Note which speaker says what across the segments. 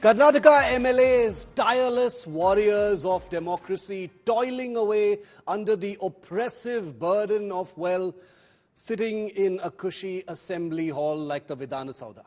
Speaker 1: Karnataka MLAs, tireless warriors of democracy, toiling away under the oppressive burden of, well, sitting in a cushy assembly hall like the Vidhana Saudha.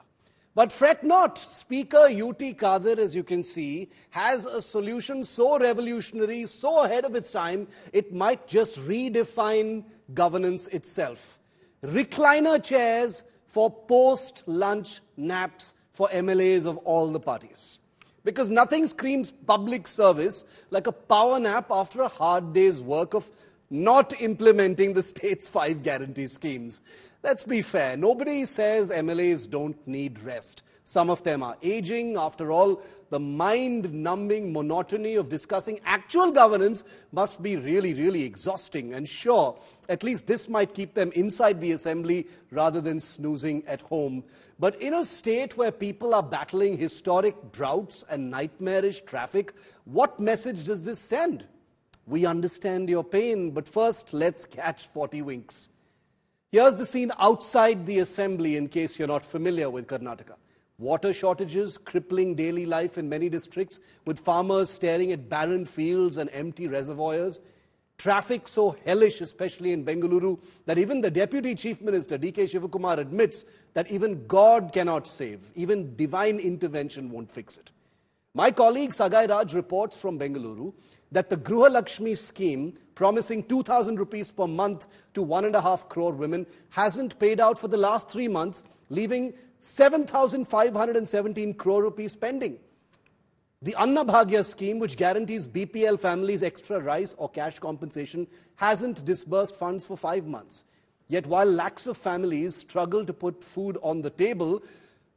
Speaker 1: But fret not, Speaker UT Kadir, as you can see, has a solution so revolutionary, so ahead of its time, it might just redefine governance itself. Recliner chairs for post-lunch naps for MLAs of all the parties. Because nothing screams public service like a power nap after a hard day's work of not implementing the state's 5 guarantee schemes. Let's be fair, nobody says MLAs don't need rest. Some of them are aging. After all, the mind-numbing monotony of discussing actual governance must be really, really exhausting. And sure, at least this might keep them inside the assembly rather than snoozing at home. But in a state where people are battling historic droughts and nightmarish traffic, what message does this send? We understand your pain, but first let's catch 40 winks. Here's the scene outside the assembly in case you're not familiar with Karnataka. Water shortages crippling daily life in many districts, with farmers staring at barren fields and empty reservoirs. Traffic so hellish, especially in Bengaluru, that even the Deputy Chief Minister, D.K. Shivakumar, admits that even God cannot save. Even divine intervention won't fix it. My colleague Sagai Raj reports from Bengaluru that the Gruha Lakshmi scheme, promising 2,000 rupees per month to 1.5 crore women, hasn't paid out for the last 3 months, leaving 7,517 crore rupees pending. The Anna Bhagya scheme, which guarantees BPL families extra rice or cash compensation, hasn't disbursed funds for 5 months. Yet while lakhs of families struggle to put food on the table,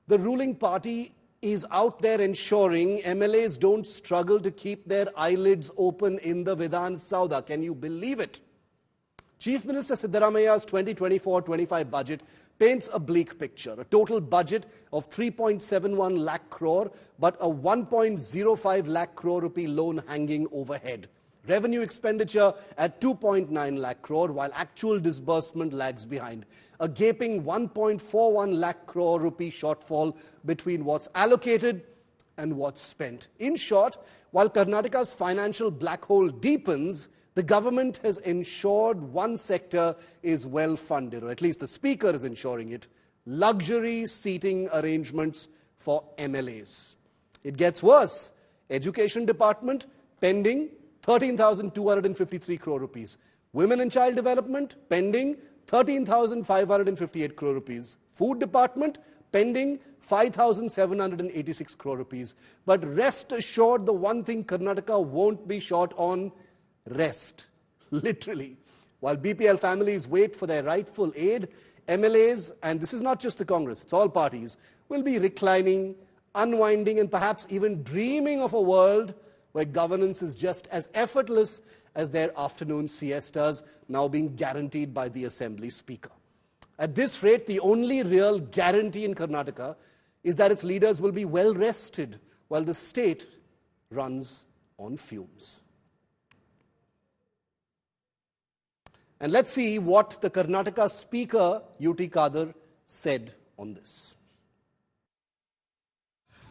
Speaker 1: the ruling party is out there ensuring MLAs don't struggle to keep their eyelids open in the Vidhana Saudha. Can you believe it? Chief Minister Siddaramaia's 2024-25 budget paints a bleak picture. A total budget of 3.71 lakh crore, but a 1.05 lakh crore rupee loan hanging overhead. Revenue expenditure at 2.9 lakh crore, while actual disbursement lags behind. A gaping 1.41 lakh crore rupee shortfall between what's allocated and what's spent. In short, while Karnataka's financial black hole deepens, the government has ensured one sector is well funded, or at least the Speaker is ensuring it: luxury seating arrangements for MLAs. It gets worse. Education Department pending 13,253 crore rupees. Women and Child Development pending 13,558 crore rupees. Food Department pending 5,786 crore rupees. But rest assured, the one thing Karnataka won't be short on: rest. Literally. While BPL families wait for their rightful aid, MLAs, and this is not just the Congress, it's all parties, will be reclining, unwinding, and perhaps even dreaming of a world where governance is just as effortless as their afternoon siestas, now being guaranteed by the Assembly Speaker. At this rate, the only real guarantee in Karnataka is that its leaders will be well rested while the state runs on fumes. And let's see what the Karnataka Speaker, UT Kadir, said on this.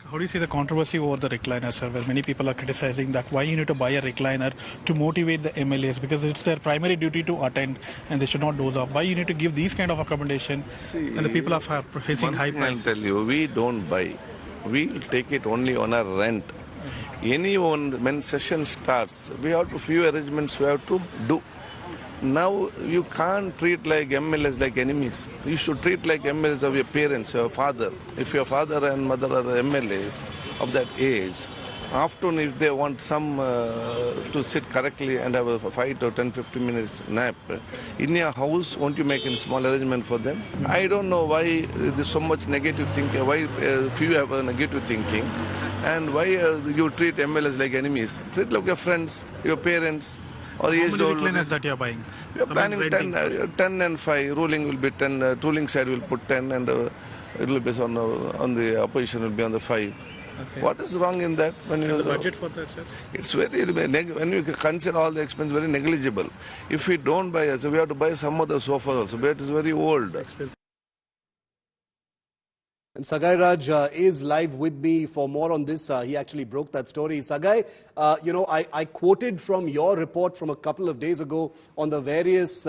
Speaker 2: How do you see the controversy over the recliner, sir, where many people are criticizing that why you need to buy a recliner to motivate the MLAs, because it's their primary duty to attend and they should not doze off. Why you need to give these kind of accommodation? And the people are facing high price.
Speaker 3: I'll tell you, we don't buy. We'll take it only on a rent. Anyone, when session starts, we have to few arrangements we have to do. Now, you can't treat like MLAs like enemies. You should treat like MLAs of your parents, your father. If your father and mother are MLAs of that age, afternoon if they want some to sit correctly and have a 5 to 10-15 minutes nap, in your house, won't you make a small arrangement for them? I don't know why there's so much negative thinking, why few have a negative thinking, and why you treat MLAs like enemies. Treat like your friends, your parents. Or
Speaker 2: how many recliners that you are buying?
Speaker 3: We are planning 10 and 5. Ruling will be 10. Ruling side will put 10, and it will be on the opposition will be on the 5. Okay. What is wrong in that? When you
Speaker 2: the budget for that, sir?
Speaker 3: It's very, when you consider all the expense, very negligible. If we don't buy it, so we have to buy some other sofa also, but it is very old.
Speaker 1: And Sagai Raj is live with me for more on this. He actually broke that story. Sagai, I quoted from your report from a couple of days ago on the various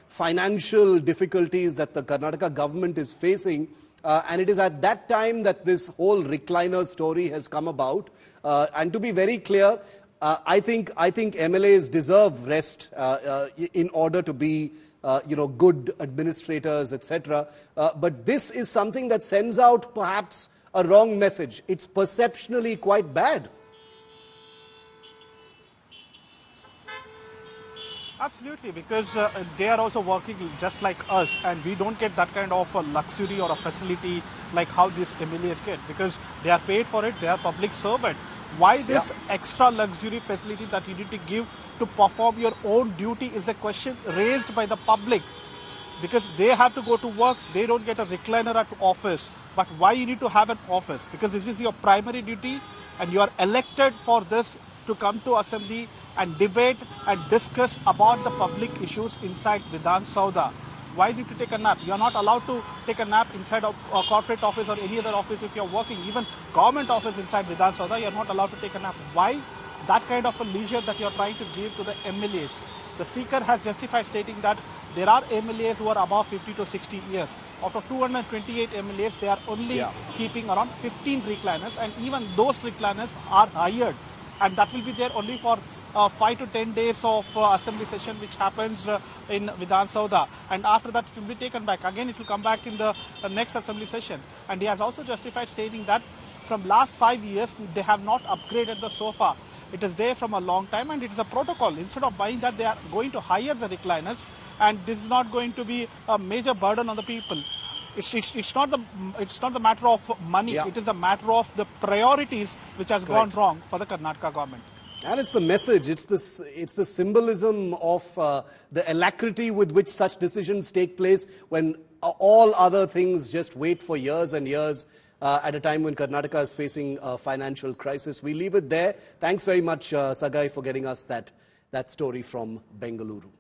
Speaker 1: financial difficulties that the Karnataka government is facing. And it is at that time that this whole recliner story has come about. And to be very clear, I think MLAs deserve rest in order to be good administrators, etc. But this is something that sends out perhaps a wrong message. It's perceptionally quite bad.
Speaker 2: Absolutely, because they are also working just like us, and we don't get that kind of a luxury or a facility like how these MLAs get, because they are paid for it, they are public servant. Why this extra luxury facility that you need to give to perform your own duty is a question raised by the public, because they have to go to work, they don't get a recliner at office. But why you need to have an office? Because this is your primary duty and you are elected for this, to come to assembly and debate and discuss about the public issues inside Vidhan Saudha. Why need to take a nap? You are not allowed to take a nap inside a corporate office or any other office if you are working. Even government office inside Vidhan Saudha, you are not allowed to take a nap. Why that kind of a leisure that you are trying to give to the MLAs? The Speaker has justified stating that there are MLAs who are above 50 to 60 years. Out of 228 MLAs, they are only keeping around 15 recliners, and even those recliners are hired. And that will be there only for 5 to 10 days of assembly session, which happens in Vidhan Saudha. And after that, it will be taken back. Again, it will come back in the next assembly session. And he has also justified stating that from last 5 years, they have not upgraded the sofa. It is there from a long time, and it is a protocol. Instead of buying that, they are going to hire the recliners. And this is not going to be a major burden on the people. It's not the matter of money. It is the matter of the priorities which has gone wrong for the Karnataka government.
Speaker 1: And it's the message, it's the symbolism of the alacrity with which such decisions take place when all other things just wait for years and years at a time when Karnataka is facing a financial crisis. We leave it there. Thanks very much, Sagai, for getting us that story from Bengaluru.